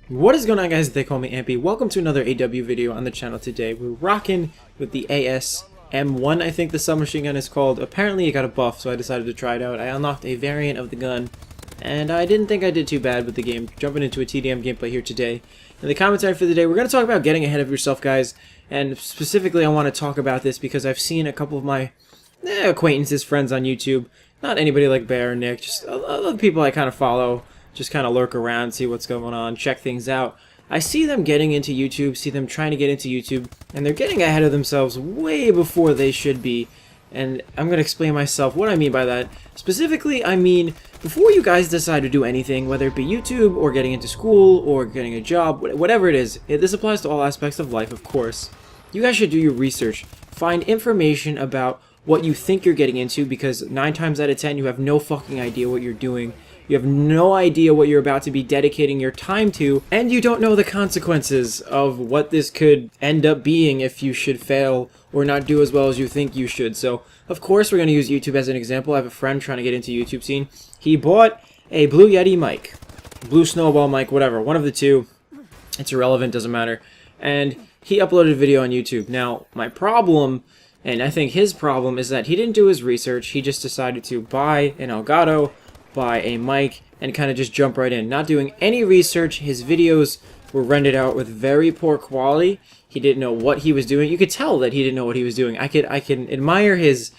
What is going on, guys? They call me Ampy. Welcome to another AW video on the channel today. We're rocking with the AS-M1, I think the submachine gun is called. Apparently it got a buff, so I decided to try it out. I unlocked a variant of the gun, and I didn't think I did too bad with the game. Jumping into a TDM gameplay here today. In the commentary for the day, we're going to talk about getting ahead of yourself, guys. And specifically, I want to talk about this because I've seen a couple of my acquaintances, friends on YouTube. Not anybody like Bear or Nick, just other people I kind of follow. Just kind of lurk around, see what's going on, check things out. I see them getting into YouTube, see them trying to get into YouTube, and they're getting ahead of themselves way before they should be. And I'm going to explain myself what I mean by that. Specifically, I mean, before you guys decide to do anything, whether it be YouTube or getting into school or getting a job, whatever it is, this applies to all aspects of life, of course. You guys should do your research. Find information about what you think you're getting into, because 9 times out of 10 you have no fucking idea what you're doing. You have no idea what you're about to be dedicating your time to, and you don't know the consequences of what this could end up being if you should fail or not do as well as you think you should. So, of course, we're going to use YouTube as an example. I have a friend trying to get into YouTube scene. He bought a Blue Yeti mic, Blue Snowball mic, whatever, one of the two. It's irrelevant, doesn't matter. And he uploaded a video on YouTube. Now, my problem, and I think his problem, is that he didn't do his research. He just decided to buy an Elgato, buy a mic, and kind of just jump right in, not doing any research. His videos were rendered out with very poor quality. He didn't know what he was doing. You could tell that he didn't know what he was doing. I can admire his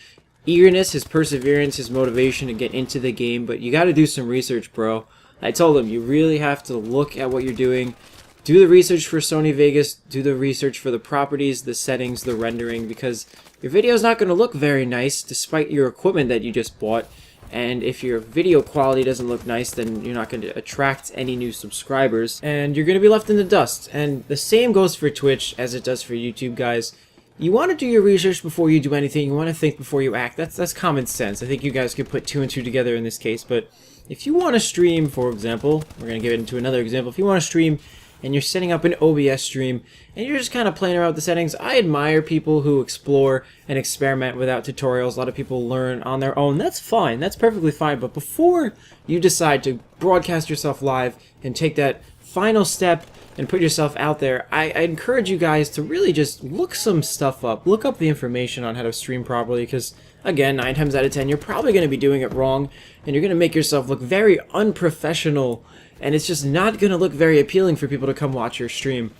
eagerness, his perseverance, his motivation to get into the game, but you got to do some research, bro. I told him, you really have to look at what you're doing. Do the research for Sony Vegas, do the research for the properties, the settings, the rendering, because your video is not going to look very nice despite your equipment that you just bought. And if your video quality doesn't look nice, then you're not going to attract any new subscribers, and you're going to be left in the dust. And the same goes for Twitch as it does for YouTube, guys. You want to do your research before you do anything. You want to think before you act. That's common sense. I think you guys could put 2 and 2 together in this case. But if you want to stream, for example, we're going to get into another example. If you want to stream and you're setting up an OBS stream and you're just kind of playing around with the settings, I admire people who explore and experiment without tutorials. A lot of people learn on their own. That's fine. That's perfectly fine. But before you decide to broadcast yourself live and take that final step and put yourself out there, I encourage you guys to really just look some stuff up. Look up the information on how to stream properly, because, again, 9 times out of 10, you're probably going to be doing it wrong, and you're going to make yourself look very unprofessional, and it's just not going to look very appealing for people to come watch your stream.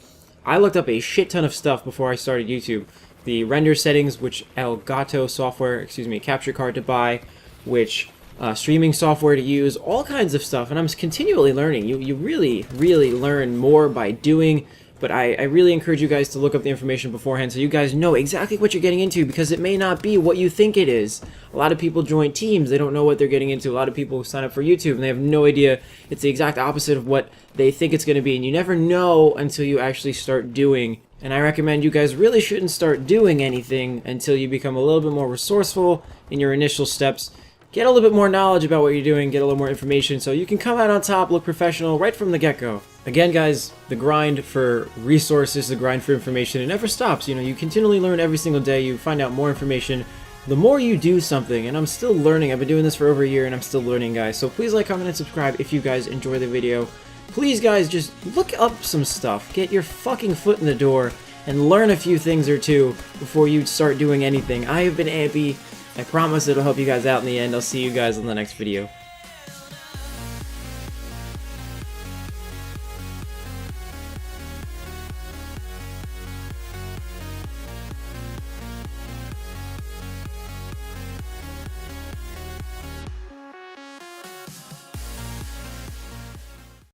I looked up a shit ton of stuff before I started YouTube. The render settings, which Elgato software, capture card to buy, which streaming software to use, all kinds of stuff, and I'm continually learning. You really learn more by doing, but I really encourage you guys to look up the information beforehand so you guys know exactly what you're getting into, because it may not be what you think it is. A lot of people join teams, they don't know what they're getting into. A lot of people sign up for YouTube and they have no idea. It's the exact opposite of what they think it's going to be, and you never know until you actually start doing. And I recommend you guys really shouldn't start doing anything until you become a little bit more resourceful in your initial steps. Get a little bit more knowledge about what you're doing, get a little more information so you can come out on top, look professional right from the get-go. Again, guys, the grind for resources, the grind for information, it never stops. You know, you continually learn every single day, you find out more information. The more you do something, and I'm still learning, I've been doing this for over a year and I'm still learning, guys. So please like, comment, and subscribe if you guys enjoy the video. Please, guys, just look up some stuff. Get your fucking foot in the door and learn a few things or two before you start doing anything. I have been Ampy. I promise it'll help you guys out in the end. I'll see you guys in the next video.